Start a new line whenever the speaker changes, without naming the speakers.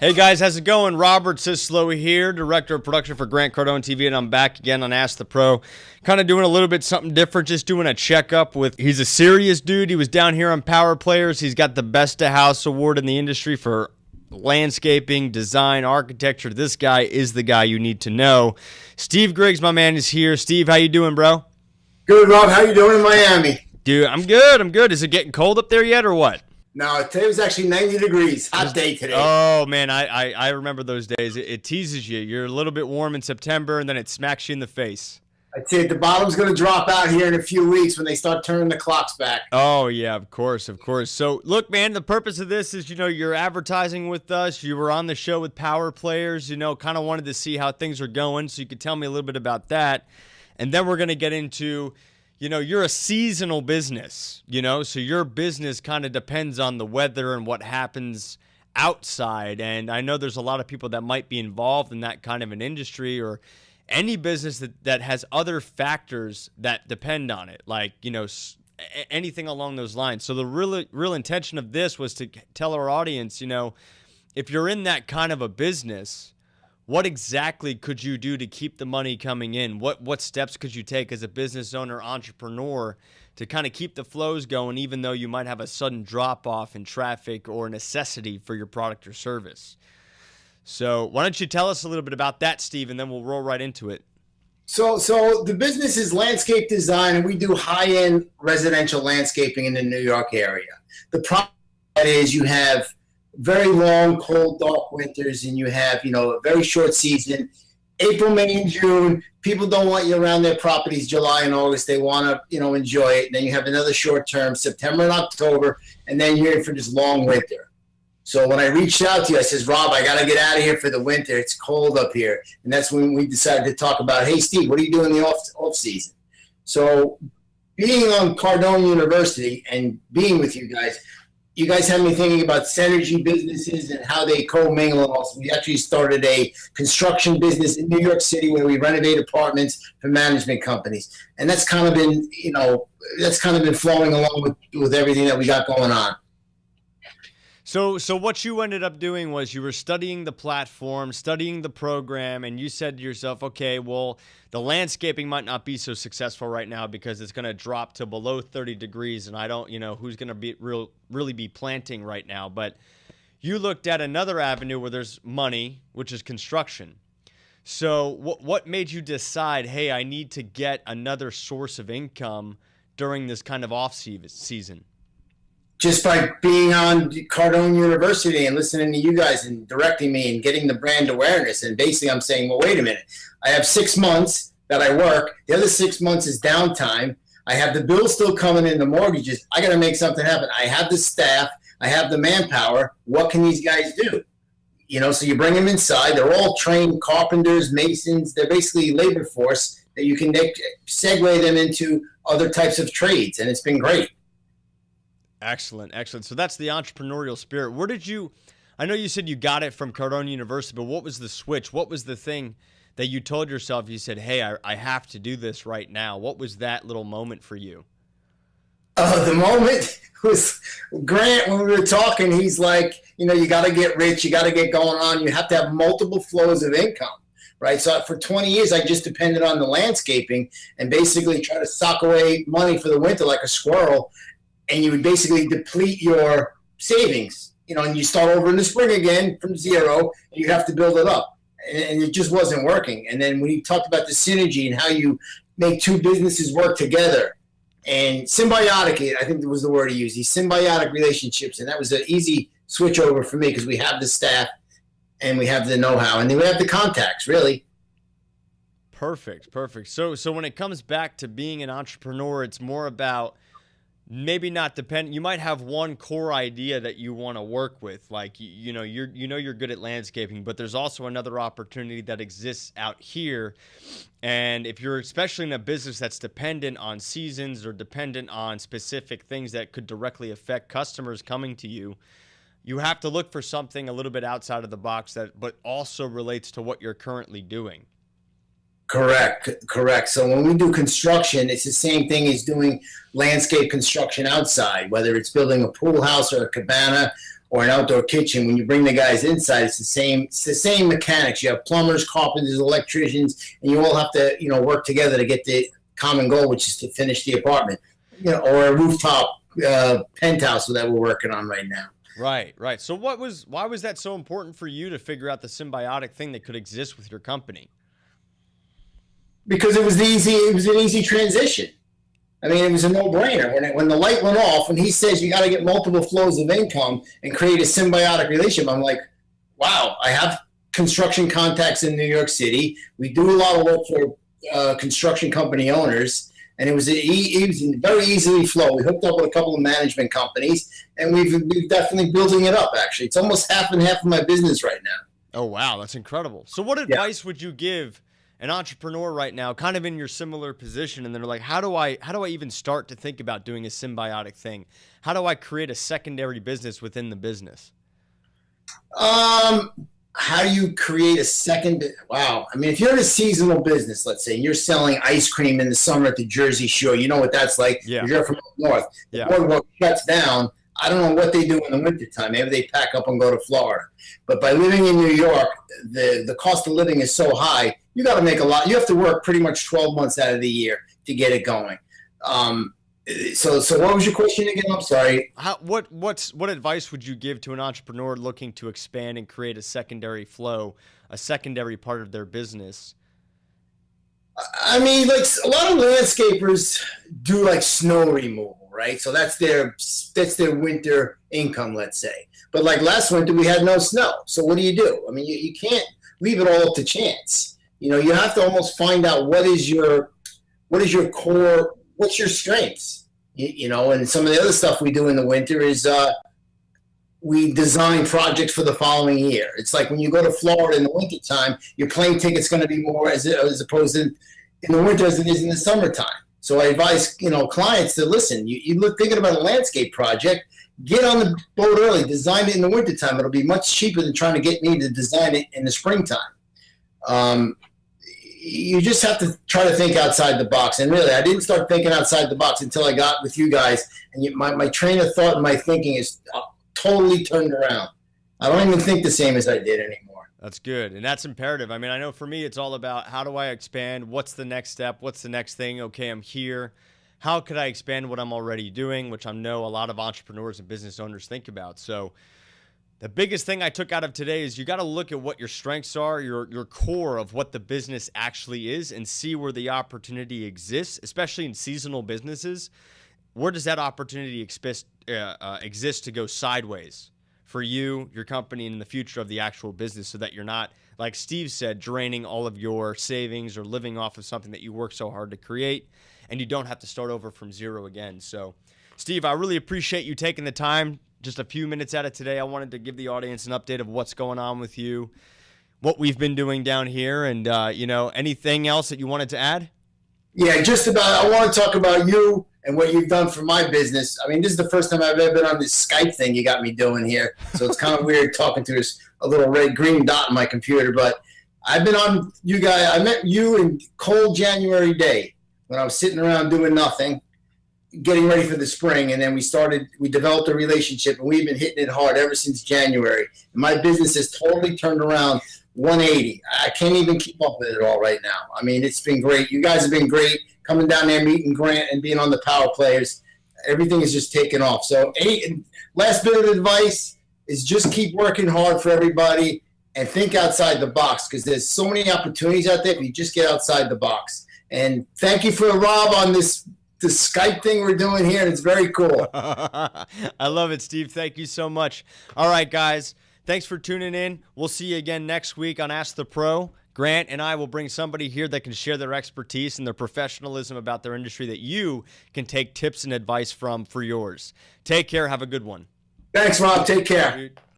Hey guys, how's it going? Robert Syslo here, Director of Production for Grant Cardone TV, and I'm back again on Ask the Pro. Kind of doing a little bit something different, just doing a checkup with, he's a serious dude. He was down here on Power Players. He's got the Best of Houzz award in the industry for landscaping, design, architecture. This guy is the guy you need to know. Steve Griggs, my man, is here. Steve, how you doing, bro?
Good, Rob. How you doing in Miami?
Dude, I'm good. Is it getting cold up there yet or what?
No, today was actually 90 degrees. Hot day today.
Oh, man, I remember those days. It teases you. You're a little bit warm in September, and then it smacks you in the face.
I'd say the bottom's going to drop out here in a few weeks when they start turning the clocks back.
Oh, yeah, of course. So, look, man, the purpose of this is, you're advertising with us. You were on the show with Power Players, kind of wanted to see how things are going, so you could tell me a little bit about that. And then we're going to get into, you're a seasonal business, so your business kind of depends on the weather and what happens outside. And I know there's a lot of people that might be involved in that kind of an industry or any business that has other factors that depend on it, like, anything along those lines. So the real intention of this was to tell our audience, if you're in that kind of a business, what exactly could you do to keep the money coming in? What steps could you take as a business owner, entrepreneur to kind of keep the flows going, even though you might have a sudden drop off in traffic or necessity for your product or service? So why don't you tell us a little bit about that, Steve, and then we'll roll right into it.
So the business is landscape design, and we do high-end residential landscaping in the New York area. The problem is you have very long, cold, dark winters, and you have, a very short season. April, May, and June, people don't want you around their properties. July and August, they want to, enjoy it. And then you have another short term, September and October, and then you're in for this long winter. So when I reached out to you, I says, Rob, I got to get out of here for the winter. It's cold up here. And that's when we decided to talk about, hey, Steve, what do you do in the off season? So being on Cardone University and being with you guys have me thinking about synergy businesses and how they commingle. And also, we actually started a construction business in New York City where we renovate apartments for management companies, and that's kind of been, flowing along with everything that we got going on.
So what you ended up doing was you were studying the platform, studying the program, and you said to yourself, okay, well, the landscaping might not be so successful right now because it's going to drop to below 30 degrees, and I don't, who's going to be really be planting right now. But you looked at another avenue where there's money, which is construction. So what made you decide, hey, I need to get another source of income during this kind of off season?
Just by being on Cardone University and listening to you guys and directing me and getting the brand awareness. And basically I'm saying, well, wait a minute. I have 6 months that I work. The other 6 months is downtime. I have the bills still coming in, the mortgages. I got to make something happen. I have the staff. I have the manpower. What can these guys do? So you bring them inside. They're all trained carpenters, masons. They're basically labor force that you can segue them into other types of trades. And it's been great.
Excellent. So that's the entrepreneurial spirit. I know you said you got it from Cardone University, but what was the switch? What was the thing that you told yourself, you said, hey, I have to do this right now? What was that little moment for you?
The moment was Grant, when we were talking, he's like, you got to get rich. You got to get going on. You have to have multiple flows of income, right? So for 20 years, I just depended on the landscaping and basically try to sock away money for the winter like a squirrel. And you would basically deplete your savings, and you start over in the spring again from zero, and you have to build it up. And it just wasn't working. And then when you talked about the synergy and how you make two businesses work together and symbiotic, I think that was the word he used, these symbiotic relationships. And that was an easy switch over for me because we have the staff and we have the know-how and then we have the contacts, really.
Perfect. So when it comes back to being an entrepreneur, it's more about maybe not depend. You might have one core idea that you want to work with, like you're good at landscaping, but there's also another opportunity that exists out here. And if you're especially in a business that's dependent on seasons or dependent on specific things that could directly affect customers coming to you, you have to look for something a little bit outside of the box but also relates to what you're currently doing.
Correct. So when we do construction, it's the same thing as doing landscape construction outside, whether it's building a pool house or a cabana or an outdoor kitchen, when you bring the guys inside, it's the same mechanics. You have plumbers, carpenters, electricians, and you all have to, work together to get the common goal, which is to finish the apartment, or a rooftop penthouse that we're working on right now.
Right. So why was that so important for you to figure out the symbiotic thing that could exist with your company?
Because it was an easy transition. I mean, it was a no-brainer. When the light went off, and he says you got to get multiple flows of income and create a symbiotic relationship, I'm like, wow, I have construction contacts in New York City. We do a lot of work for construction company owners. And it was very easily flow. We hooked up with a couple of management companies, and we've definitely building it up, actually. It's almost half and half of my business right now.
Oh, wow. That's incredible. So what advice would you give an entrepreneur right now, kind of in your similar position, and they're like, how do I even start to think about doing a symbiotic thing? How do I create a secondary business within the business?
How do you create a second? Wow. I mean, if you're in a seasonal business, let's say, and you're selling ice cream in the summer at the Jersey Shore, you know what that's like.
Yeah.
You're from up north. The boardwalk shuts down. I don't know what they do in the wintertime. Maybe they pack up and go to Florida. But by living in New York, the cost of living is so high, you got to make a lot. You have to work pretty much 12 months out of the year to get it going. So what was your question again? I'm sorry.
What advice would you give to an entrepreneur looking to expand and create a secondary flow, a secondary part of their business?
I mean, like a lot of landscapers do like snow removal, right? So that's their winter income, let's say. But like last winter, we had no snow. So what do? I mean, you can't leave it all up to chance. You have to almost find out what is your core. What's your strengths? And some of the other stuff we do in the winter is we design projects for the following year. It's like when you go to Florida in the wintertime, your plane ticket's going to be more as opposed to in the winter as it is in the summertime. So I advise clients to listen. You look thinking about a landscape project, get on the boat early, design it in the wintertime. It'll be much cheaper than trying to get me to design it in the springtime. You just have to try to think outside the box. And really, I didn't start thinking outside the box until I got with you guys. And my train of thought and my thinking is totally turned around. I don't even think the same as I did anymore.
That's good. And that's imperative. I mean, I know for me, it's all about how do I expand? What's the next step? What's the next thing? Okay, I'm here. How could I expand what I'm already doing, which I know a lot of entrepreneurs and business owners think about. So the biggest thing I took out of today is you got to look at what your strengths are, your core of what the business actually is, and see where the opportunity exists, especially in seasonal businesses. Where does that opportunity exist to go sideways for you, your company, and in the future of the actual business, so that you're not, like Steve said, draining all of your savings or living off of something that you work so hard to create, and you don't have to start over from zero again. So, Steve, I really appreciate you taking the time. Just a few minutes out of today, I wanted to give the audience an update of what's going on with you, what we've been doing down here, and anything else that you wanted to add?
Yeah, just about. I want to talk about you and what you've done for my business. I mean, this is the first time I've ever been on this Skype thing you got me doing here, so it's kind of weird talking to a little green dot on my computer. But I've been on you guys. I met you in cold January day when I was sitting around doing nothing, getting ready for the spring, and then we developed a relationship, and we've been hitting it hard ever since January. And my business has totally turned around 180. I can't even keep up with it all right now. I mean, it's been great. You guys have been great coming down there, meeting Grant and being on the Power Players. Everything is just taking off. So last bit of advice is just keep working hard for everybody and think outside the box, because there's so many opportunities out there if you just get outside the box. And thank you for Rob on this Skype thing we're doing here, and it's very cool.
I love it, Steve. Thank you so much. All right, guys. Thanks for tuning in. We'll see you again next week on Ask the Pro. Grant and I will bring somebody here that can share their expertise and their professionalism about their industry that you can take tips and advice from for yours. Take care. Have a good one.
Thanks, Rob. Take care.